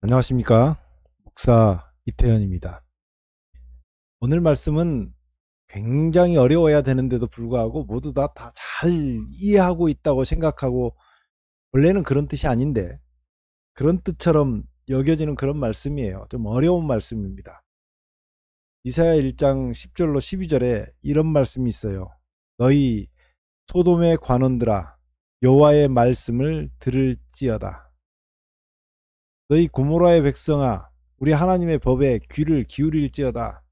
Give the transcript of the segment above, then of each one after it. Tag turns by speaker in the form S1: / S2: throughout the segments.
S1: 안녕하십니까. 목사 이태현입니다. 오늘 말씀은 굉장히 어려워야 되는데도 불구하고 모두 다 잘 이해하고 있다고 생각하고, 원래는 그런 뜻이 아닌데 그런 뜻처럼 여겨지는 그런 말씀이에요. 좀 어려운 말씀입니다. 이사야 1장 10절로 12절에 이런 말씀이 있어요. 너희 소돔의 관원들아, 여호와의 말씀을 들을지어다. 너희 고모라의 백성아, 우리 하나님의 법에 귀를 기울일지어다.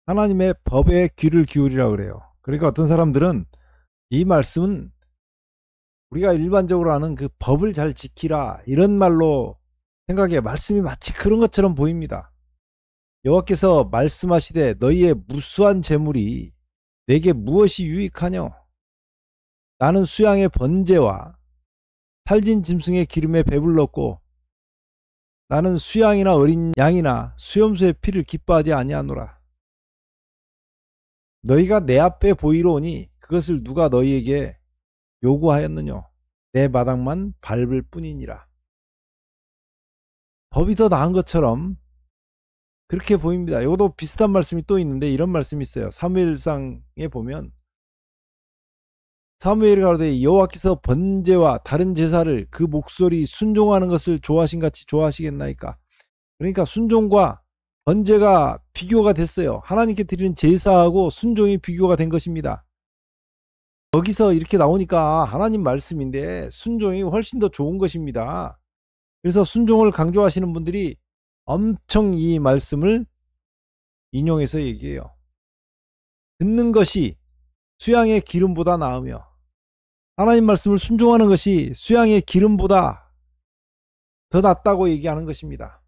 S1: 하나님의 법에 귀를 기울이라 그래요. 그러니까 어떤 사람들은 이 말씀은 우리가 일반적으로 아는 그 법을 잘 지키라 이런 말로 생각해. 말씀이 마치 그런 것처럼 보입니다. 여호와께서 말씀하시되 너희의 무수한 재물이 내게 무엇이 유익하뇨? 나는 수양의 번제와 살진 짐승의 기름에 배불렀고, 나는 수양이나 어린 양이나 수염소의 피를 기뻐하지 아니하노라. 너희가 내 앞에 보이러 오니 그것을 누가 너희에게 요구하였느뇨? 내 마당만 밟을 뿐이니라. 법이 더 나은 것처럼 그렇게 보입니다. 이것도 비슷한 말씀이 또 있는데 이런 말씀이 있어요. 사무엘상에 보면 사무엘이 가로되 여호와께서 번제와 다른 제사를 그 목소리 순종하는 것을 좋아하신 같이 좋아하시겠나이까. 그러니까 순종과 번제가 비교가 됐어요. 하나님께 드리는 제사하고 순종이 비교가 된 것입니다. 거기서 이렇게 나오니까 하나님 말씀인데 순종이 훨씬 더 좋은 것입니다. 그래서 순종을 강조하시는 분들이 엄청 이 말씀을 인용해서 얘기해요. 듣는 것이 수양의 기름보다 나으며, 하나님 말씀을 순종하는 것이 수양의 기름보다 더 낫다고 얘기하는 것입니다.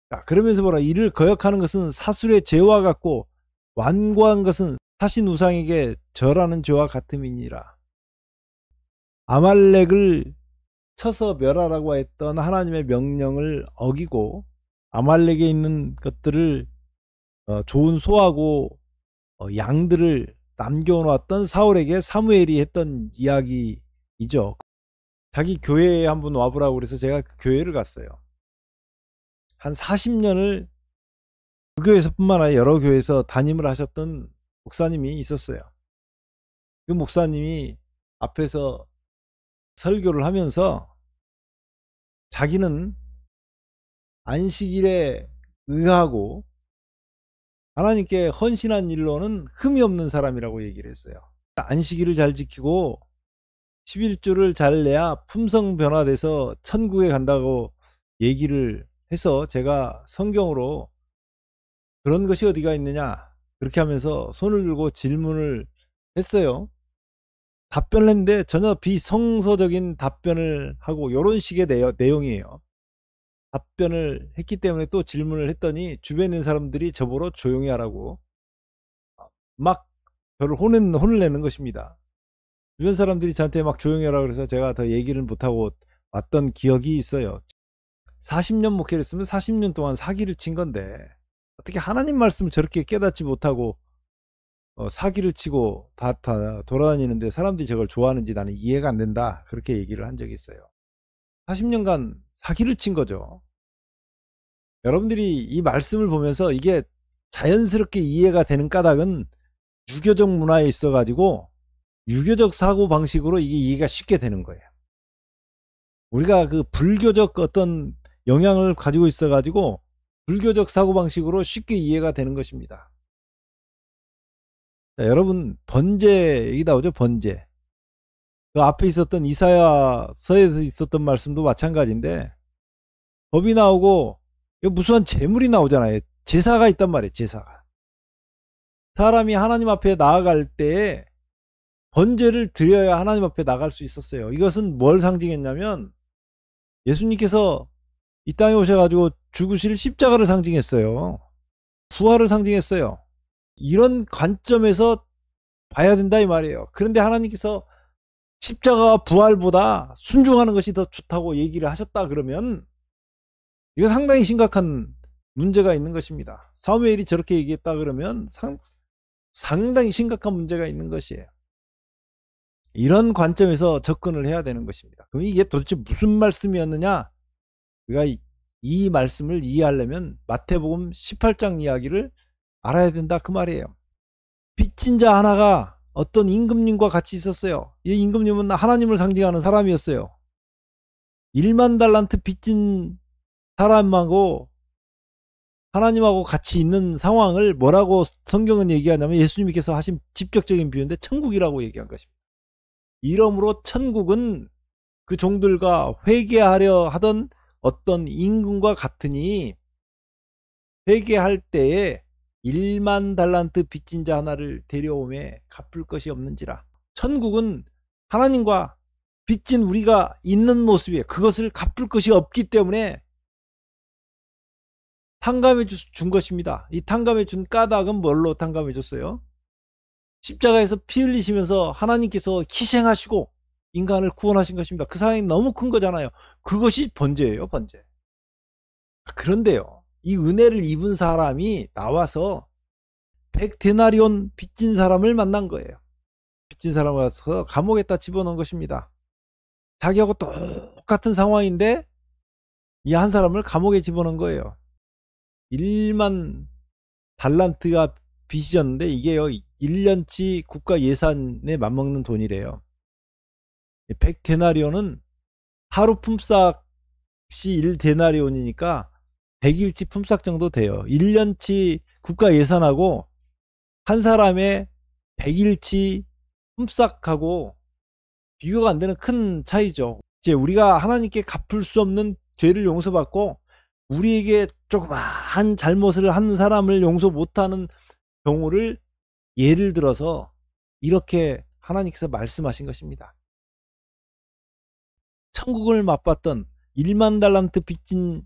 S1: 자, 그러면서 뭐라, 이를 거역하는 것은 사술의 죄와 같고 완고한 것은 사신 우상에게 절하는 죄와 같음이니라. 아말렉을 쳐서 멸하라고 했던 하나님의 명령을 어기고 아말렉에 있는 것들을 좋은 소하고 양들을 남겨놓았던 사울에게 사무엘이 했던 이야기이죠. 자기 교회에 한번 와보라고 그래서 제가 그 교회를 갔어요. 한 40년을 그 교회에서뿐만 아니라 여러 교회에서 담임을 하셨던 목사님이 있었어요. 그 목사님이 앞에서 설교를 하면서 자기는 안식일에 의하고 하나님께 헌신한 일로는 흠이 없는 사람이라고 얘기를 했어요. 안식일을 잘 지키고 11조를 잘 내야 품성 변화돼서 천국에 간다고 얘기를 해서, 제가 성경으로 그런 것이 어디가 있느냐 그렇게 하면서 손을 들고 질문을 했어요. 답변을 했는데 전혀 비성서적인 답변을 하고 이런 식의 내용이에요. 답변을 했기 때문에 또 질문을 했더니 주변에 있는 사람들이 저보러 조용히 하라고 막 저를 혼을 내는 것입니다. 주변 사람들이 저한테 막 조용히 하라고 그래서 제가 더 얘기를 못하고 왔던 기억이 있어요. 40년 목회를 했으면 40년 동안 사기를 친 건데 어떻게 하나님 말씀을 저렇게 깨닫지 못하고 사기를 치고 다 돌아다니는데 사람들이 저걸 좋아하는지 나는 이해가 안 된다, 그렇게 얘기를 한 적이 있어요. 40년간 사기를 친 거죠. 여러분들이 이 말씀을 보면서 이게 자연스럽게 이해가 되는 까닭은 유교적 문화에 있어 가지고 유교적 사고 방식으로 이게 이해가 쉽게 되는 거예요. 우리가 그 불교적 어떤 영향을 가지고 있어 가지고 불교적 사고 방식으로 쉽게 이해가 되는 것입니다. 자, 여러분, 번제 얘기 나오죠. 번제. 그 앞에 있었던 이사야서에서 있었던 말씀도 마찬가지인데, 법이 나오고 무수한 재물이 나오잖아요. 제사가 있단 말이에요. 제사가. 사람이 하나님 앞에 나아갈 때에 번제를 드려야 하나님 앞에 나갈 수 있었어요. 이것은 뭘 상징했냐면 예수님께서 이 땅에 오셔가지고 죽으실 십자가를 상징했어요. 부활을 상징했어요. 이런 관점에서 봐야 된다 이 말이에요. 그런데 하나님께서 십자가와 부활보다 순종하는 것이 더 좋다고 얘기를 하셨다 그러면 이거 상당히 심각한 문제가 있는 것입니다. 사무엘이 저렇게 얘기했다 그러면 상당히 심각한 문제가 있는 것이에요. 이런 관점에서 접근을 해야 되는 것입니다. 그럼 이게 도대체 무슨 말씀이었느냐? 우리가 이 말씀을 이해하려면 마태복음 18장 이야기를 알아야 된다 그 말이에요. 빚진 자 하나가 어떤 임금님과 같이 있었어요. 이 임금님은 하나님을 상징하는 사람이었어요. 1만 달란트 빚진 사람하고 하나님하고 같이 있는 상황을 뭐라고 성경은 얘기하냐면 예수님께서 하신 직접적인 비유인데 천국이라고 얘기한 것입니다. 이러므로 천국은 그 종들과 회개하려 하던 어떤 임금과 같으니 회개할 때에 1만 달란트 빚진 자 하나를 데려오매 갚을 것이 없는지라. 천국은 하나님과 빚진 우리가 있는 모습이에요. 그것을 갚을 것이 없기 때문에 탕감해 준 것입니다. 이 탕감해 준 까닭은 뭘로 탕감해 줬어요? 십자가에서 피 흘리시면서 하나님께서 희생하시고 인간을 구원하신 것입니다. 그 사랑이 너무 큰 거잖아요. 그것이 번제예요, 번제. 그런데요, 이 은혜를 입은 사람이 나와서 100데나리온 빚진 사람을 만난 거예요. 빚진 사람을 와서 감옥에다 집어넣은 것입니다. 자기하고 똑같은 상황인데 이 한 사람을 감옥에 집어넣은 거예요. 1만 달란트가 빚이었는데 이게요 1년치 국가 예산에 맞먹는 돈이래요. 100데나리온은 하루 품삯이 1데나리온이니까 100일치 품삯 정도 돼요. 1년치 국가 예산하고 한 사람의 100일치 품삯하고 비교가 안 되는 큰 차이죠. 이제 우리가 하나님께 갚을 수 없는 죄를 용서받고 우리에게 조그마한 잘못을 한 사람을 용서 못하는 경우를 예를 들어서 이렇게 하나님께서 말씀하신 것입니다. 천국을 맛봤던 1만 달란트 빚진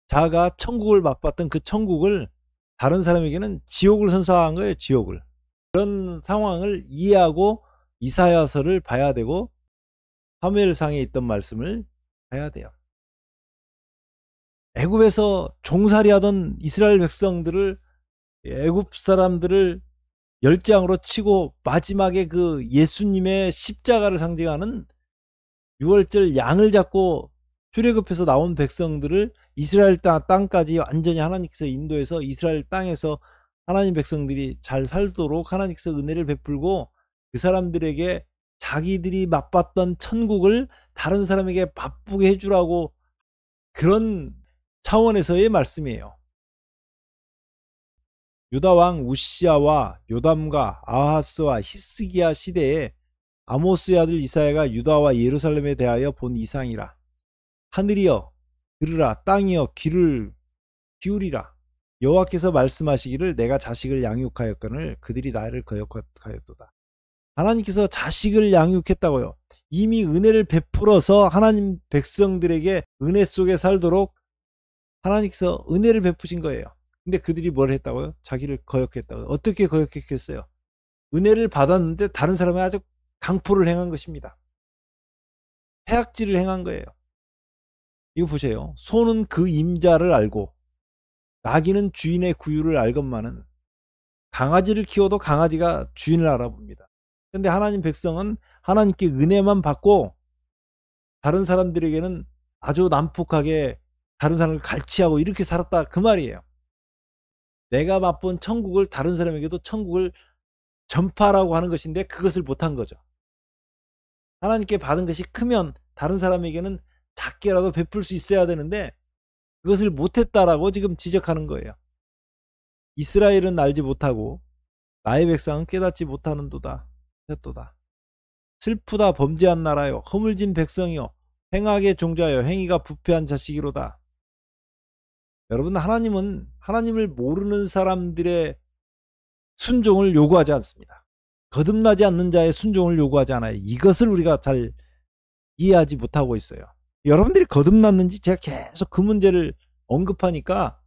S1: 자가 천국을 맛봤던 그 천국을 다른 사람에게는 지옥을 선사한 거예요. 지옥을. 그런 상황을 이해하고 이사야서를 봐야 되고 사무엘상에 있던 말씀을 봐야 돼요. 애굽에서 종살이하던 이스라엘 백성들을 애굽 사람들을 열장으로 치고 마지막에 그 예수님의 십자가를 상징하는 6월절 양을 잡고 출애굽해서 나온 백성들을 이스라엘 땅까지 완전히 하나님께서 인도해서 이스라엘 땅에서 하나님 백성들이 잘 살도록 하나님께서 은혜를 베풀고 그 사람들에게 자기들이 맛봤던 천국을 다른 사람에게 맛보게 해주라고 그런 차원에서의 말씀이에요. 유다 왕 우시야와 요담과 아하스와 히스기야 시대에 아모스의 아들 이사야가 유다와 예루살렘에 대하여 본 이상이라. 하늘이여 들으라, 땅이여 귀를 기울이라. 여호와께서 말씀하시기를 내가 자식을 양육하였거늘 그들이 나를 거역하였도다. 하나님께서 자식을 양육했다고요. 이미 은혜를 베풀어서 하나님 백성들에게 은혜 속에 살도록 하나님께서 은혜를 베푸신 거예요. 근데 그들이 뭘 했다고요? 자기를 거역했다고요. 어떻게 거역했겠어요? 은혜를 받았는데 다른 사람이 아주 강포를 행한 것입니다. 해악질을 행한 거예요. 이거 보세요. 소는 그 임자를 알고 나귀는 주인의 구유를 알건만은 강아지를 키워도 강아지가 주인을 알아봅니다. 근데 하나님 백성은 하나님께 은혜만 받고 다른 사람들에게는 아주 난폭하게 다른 사람을 갈취하고 이렇게 살았다 그 말이에요. 내가 맛본 천국을 다른 사람에게도 천국을 전파라고 하는 것인데 그것을 못한 거죠. 하나님께 받은 것이 크면 다른 사람에게는 작게라도 베풀 수 있어야 되는데 그것을 못했다라고 지금 지적하는 거예요. 이스라엘은 알지 못하고 나의 백성은 깨닫지 못하는도다. 하였도다. 슬프다 범죄한 나라요 허물진 백성이요 행악의 종자요 행위가 부패한 자식이로다. 여러분 하나님은 하나님을 모르는 사람들의 순종을 요구하지 않습니다. 거듭나지 않는 자의 순종을 요구하지 않아요. 이것을 우리가 잘 이해하지 못하고 있어요. 여러분들이 거듭났는지 제가 계속 그 문제를 언급하니까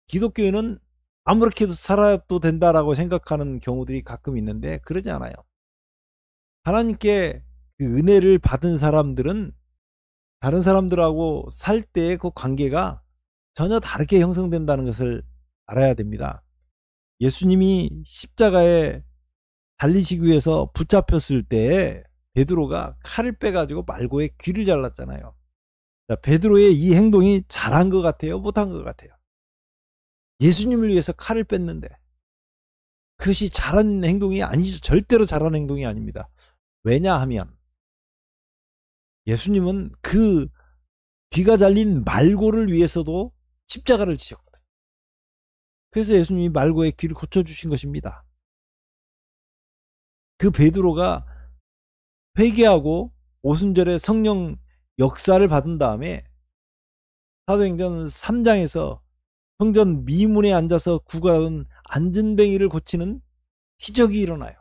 S1: 기독교인은 아무렇게 해도 살아도 된다라고 생각하는 경우들이 가끔 있는데 그러지 않아요. 하나님께 그 은혜를 받은 사람들은 다른 사람들하고 살 때의 그 관계가 전혀 다르게 형성된다는 것을 알아야 됩니다. 예수님이 십자가에 달리시기 위해서 붙잡혔을 때 베드로가 칼을 빼가지고 말고의 귀를 잘랐잖아요. 자, 베드로의 이 행동이 잘한 것 같아요? 못한 것 같아요? 예수님을 위해서 칼을 뺐는데 그것이 잘한 행동이 아니죠. 절대로 잘한 행동이 아닙니다. 왜냐하면 예수님은 그 귀가 잘린 말고를 위해서도 십자가를 지셨거든요. 그래서 예수님이 말고의 귀를 고쳐주신 것입니다. 그 베드로가 회개하고 오순절에 성령 역사를 받은 다음에 사도행전 3장에서 성전 미문에 앉아서 구걸하던 안진뱅이를 고치는 기적이 일어나요.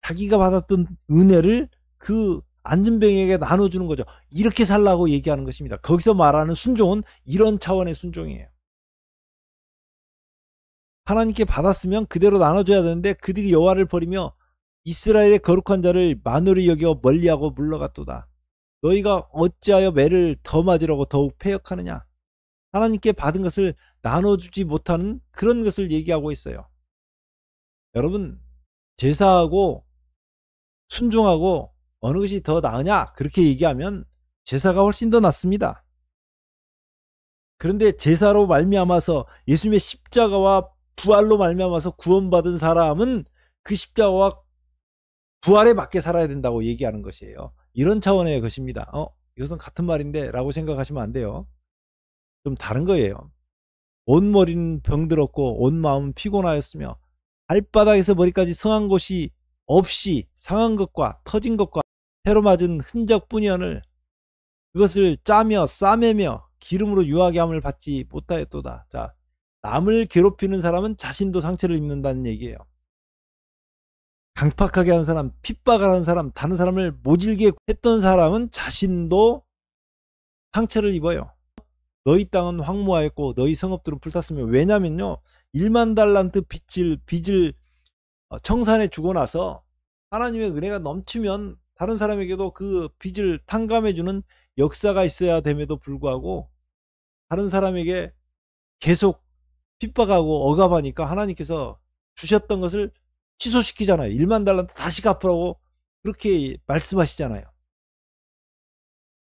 S1: 자기가 받았던 은혜를 그 안진뱅이에게 나눠주는 거죠. 이렇게 살라고 얘기하는 것입니다. 거기서 말하는 순종은 이런 차원의 순종이에요. 하나님께 받았으면 그대로 나눠줘야 되는데 그들이 여호와를 버리며 이스라엘의 거룩한 자를 만으로 여겨 멀리하고 물러갔도다. 너희가 어찌하여 매를 더 맞으려고 더욱 패역하느냐. 하나님께 받은 것을 나눠주지 못하는 그런 것을 얘기하고 있어요. 여러분, 제사하고 순종하고 어느 것이 더 나으냐 그렇게 얘기하면 제사가 훨씬 더 낫습니다. 그런데 제사로 말미암아서 예수님의 십자가와 부활로 말미암아서 구원받은 사람은 그 십자가와 부활에 맞게 살아야 된다고 얘기하는 것이에요. 이런 차원의 것입니다. 이것은 같은 말인데 라고 생각하시면 안 돼요. 좀 다른 거예요. 온 머리는 병들었고 온 마음은 피곤하였으며 발바닥에서 머리까지 성한 곳이 없이 상한 것과 터진 것과 새로 맞은 흔적뿐이언을 그것을 짜며 싸매며 기름으로 유하게 함을 받지 못하였도다. 자, 남을 괴롭히는 사람은 자신도 상처를 입는다는 얘기예요. 강팍하게 하는 사람, 핍박을 하는 사람, 다른 사람을 모질게 했던 사람은 자신도 상처를 입어요. 너희 땅은 황무하였고 너희 성읍들은 불탔으며, 왜냐면요 1만 달란트 빚을 청산해 주고 나서 하나님의 은혜가 넘치면 다른 사람에게도 그 빚을 탕감해 주는 역사가 있어야 됨에도 불구하고 다른 사람에게 계속 핍박하고 억압하니까 하나님께서 주셨던 것을 취소시키잖아요. 1만 달란트 다시 갚으라고 그렇게 말씀하시잖아요.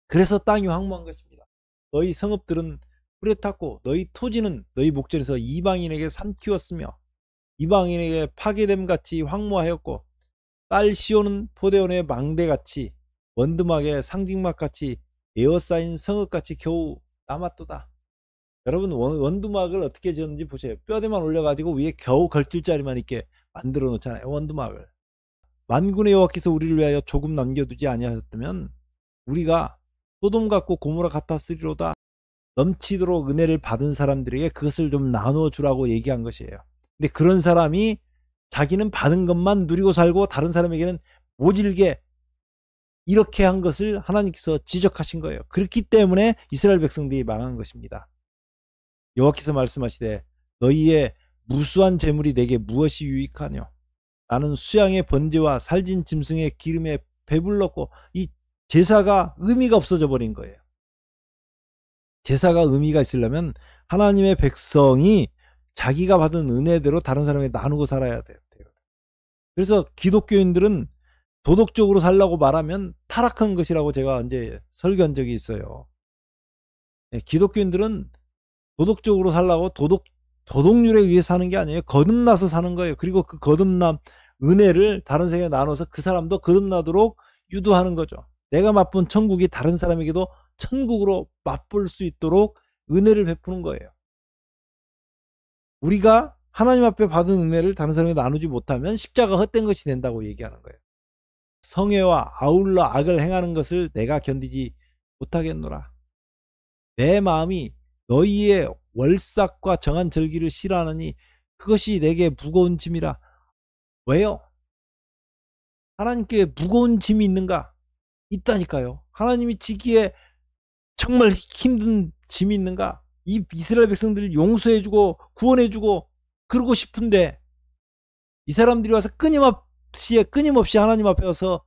S1: 그래서 땅이 황무한 것입니다. 너희 성읍들은 불에 탔고 너희 토지는 너희 목전에서 이방인에게 삼키웠으며 이방인에게 파괴됨 같이 황무하였고 딸 시온은 포대원의 망대같이 원두막의 상징막같이 에어싸인 성읍같이 겨우 남았도다. 여러분, 원두막을 어떻게 지었는지 보세요. 뼈대만 올려가지고 위에 겨우 걸칠 자리만 있게 만들어 놓잖아요. 원두막을. 만군의 여호와께서 우리를 위하여 조금 남겨두지 아니하셨다면 우리가 소돔 같고 고모라 같았으리로다. 넘치도록 은혜를 받은 사람들에게 그것을 좀 나눠주라고 얘기한 것이에요. 근데 그런 사람이 자기는 받은 것만 누리고 살고 다른 사람에게는 모질게 이렇게 한 것을 하나님께서 지적하신 거예요. 그렇기 때문에 이스라엘 백성들이 망한 것입니다. 여호와께서 말씀하시되 너희의 무수한 재물이 내게 무엇이 유익하뇨? 나는 수양의 번제와 살진 짐승의 기름에 배불렀고, 이 제사가 의미가 없어져 버린 거예요. 제사가 의미가 있으려면 하나님의 백성이 자기가 받은 은혜대로 다른 사람에게 나누고 살아야 돼요. 그래서 기독교인들은 도덕적으로 살라고 말하면 타락한 것이라고 제가 언제 설교한 적이 있어요. 기독교인들은 도덕적으로 살라고 도덕률에 의해 사는 게 아니에요. 거듭나서 사는 거예요. 그리고 그 거듭남 은혜를 다른 사람에게 나눠서 그 사람도 거듭나도록 유도하는 거죠. 내가 맛본 천국이 다른 사람에게도 천국으로 맛볼 수 있도록 은혜를 베푸는 거예요. 우리가 하나님 앞에 받은 은혜를 다른 사람에게 나누지 못하면 십자가 헛된 것이 된다고 얘기하는 거예요. 성애와 아울러 악을 행하는 것을 내가 견디지 못하겠노라. 내 마음이 너희의 월삭과 정한 절기를 싫어하느니 그것이 내게 무거운 짐이라. 왜요? 하나님께 무거운 짐이 있는가? 있다니까요. 하나님이 지기에 정말 힘든 짐이 있는가? 이 이스라엘 백성들을 용서해주고 구원해주고 그러고 싶은데 이 사람들이 와서 끊임없이 하나님 앞에 와서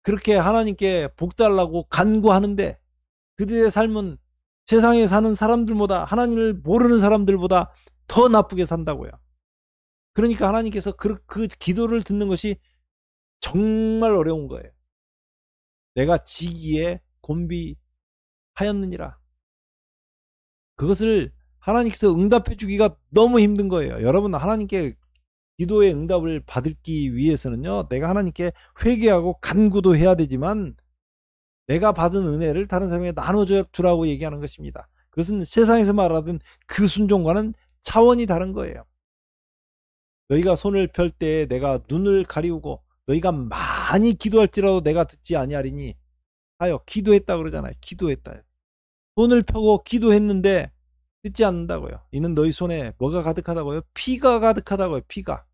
S1: 그렇게 하나님께 복달라고 간구하는데 그들의 삶은 세상에 사는 사람들보다, 하나님을 모르는 사람들보다 더 나쁘게 산다고요. 그러니까 하나님께서 그 기도를 듣는 것이 정말 어려운 거예요. 내가 지기에 곤비 하였느니라. 그것을 하나님께서 응답해 주기가 너무 힘든 거예요. 여러분, 하나님께 기도의 응답을 받기 위해서는요, 내가 하나님께 회개하고 간구도 해야 되지만 내가 받은 은혜를 다른 사람에게 나눠주라고 얘기하는 것입니다. 그것은 세상에서 말하던 그 순종과는 차원이 다른 거예요. 너희가 손을 펼 때 내가 눈을 가리우고 너희가 많이 기도할지라도 내가 듣지 아니하리니 하여 기도했다 그러잖아요. 기도했다. 손을 펴고 기도했는데 듣지 않는다고요. 이는 너희 손에 뭐가 가득하다고요? 피가 가득하다고요. 피가.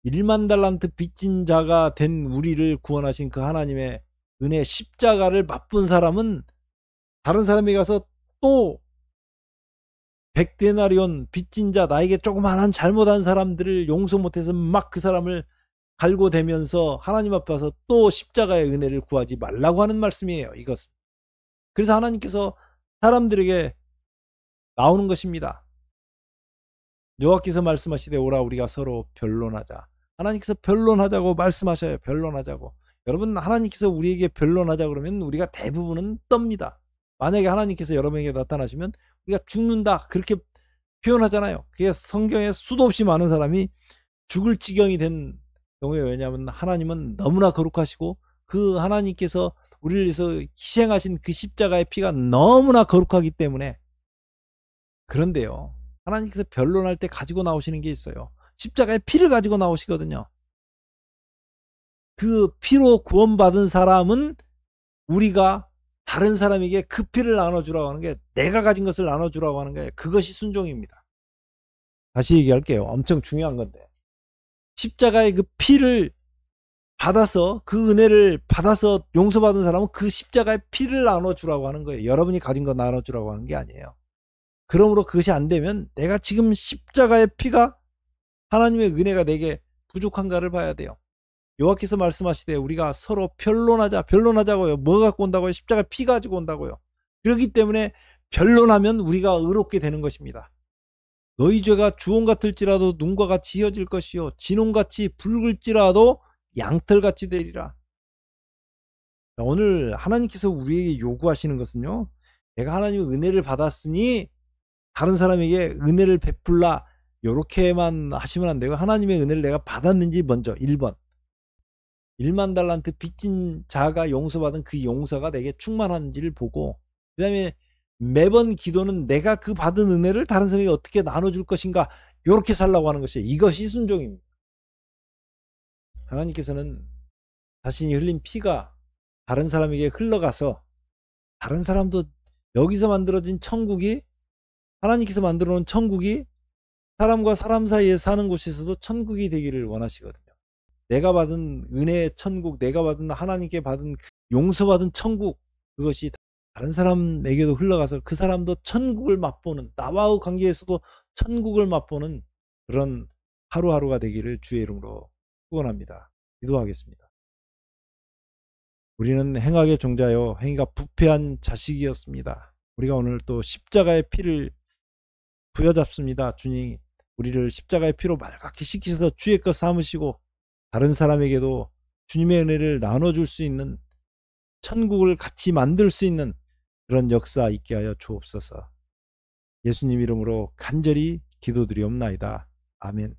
S1: 1만 달란트 빚진 자가 된 우리를 구원하신 그 하나님의 은혜 십자가를 맛본 사람은 다른 사람에게 가서 또 100데나리온 빚진 자, 나에게 조그마한 잘못한 사람들을 용서 못해서 막 그 사람을 갈고대면서 하나님 앞에 와서 또 십자가의 은혜를 구하지 말라고 하는 말씀이에요. 이것은. 그래서 하나님께서 사람들에게 나오는 것입니다. 여호와께서 말씀하시되 오라 우리가 서로 변론하자. 하나님께서 변론하자고 말씀하셔요. 변론하자고. 여러분, 하나님께서 우리에게 변론하자 그러면 우리가 대부분은 떱니다. 만약에 하나님께서 여러분에게 나타나시면 우리가 죽는다 그렇게 표현하잖아요. 그게 성경에 수도 없이 많은 사람이 죽을 지경이 된 경우에, 왜냐하면 하나님은 너무나 거룩하시고 그 하나님께서 우리를 위해서 희생하신 그 십자가의 피가 너무나 거룩하기 때문에. 그런데요, 하나님께서 변론할 때 가지고 나오시는 게 있어요. 십자가의 피를 가지고 나오시거든요. 그 피로 구원받은 사람은 우리가 다른 사람에게 그 피를 나눠주라고 하는 게, 내가 가진 것을 나눠주라고 하는 게, 그것이 순종입니다. 다시 얘기할게요. 엄청 중요한 건데, 십자가의 그 피를 받아서, 그 은혜를 받아서 용서받은 사람은 그 십자가의 피를 나눠주라고 하는 거예요. 여러분이 가진 거 나눠주라고 하는 게 아니에요. 그러므로 그것이 안 되면 내가 지금 십자가의 피가, 하나님의 은혜가 내게 부족한가를 봐야 돼요. 여호와께서 말씀하시되 우리가 서로 변론하자. 변론하자고요. 뭐 갖고 온다고요? 십자가 피 가지고 온다고요. 그렇기 때문에 변론하면 우리가 의롭게 되는 것입니다. 너희 죄가 주홍 같을지라도 눈과 같이 희어질 것이요 진홍같이 붉을지라도 양털같이 되리라. 오늘 하나님께서 우리에게 요구하시는 것은요, 내가 하나님의 은혜를 받았으니 다른 사람에게 은혜를 베풀라, 요렇게만 하시면 안 되고, 하나님의 은혜를 내가 받았는지 먼저 1번, 1만 달란트 빚진 자가 용서받은 그 용서가 내게 충만한지를 보고, 그 다음에 매번 기도는 내가 그 받은 은혜를 다른 사람에게 어떻게 나눠줄 것인가, 요렇게 살라고 하는 것이에요. 이것이 순종입니다. 하나님께서는 자신이 흘린 피가 다른 사람에게 흘러가서 다른 사람도 여기서 만들어진 천국이, 하나님께서 만들어 놓은 천국이 사람과 사람 사이에 사는 곳에서도 천국이 되기를 원하시거든요. 내가 받은 은혜의 천국, 내가 받은 하나님께 받은 용서받은 천국, 그것이 다른 사람에게도 흘러가서 그 사람도 천국을 맛보는, 나와의 관계에서도 천국을 맛보는 그런 하루하루가 되기를 주의 이름으로 축원합니다. 기도하겠습니다. 우리는 행악의 종자요 행위가 부패한 자식이었습니다. 우리가 오늘 또 십자가의 피를 부여잡습니다. 주님, 우리를 십자가의 피로 말갛게 씻기셔서 주의 것 삼으시고 다른 사람에게도 주님의 은혜를 나눠줄 수 있는, 천국을 같이 만들 수 있는 그런 역사 있게 하여 주옵소서. 예수님 이름으로 간절히 기도드리옵나이다. 아멘.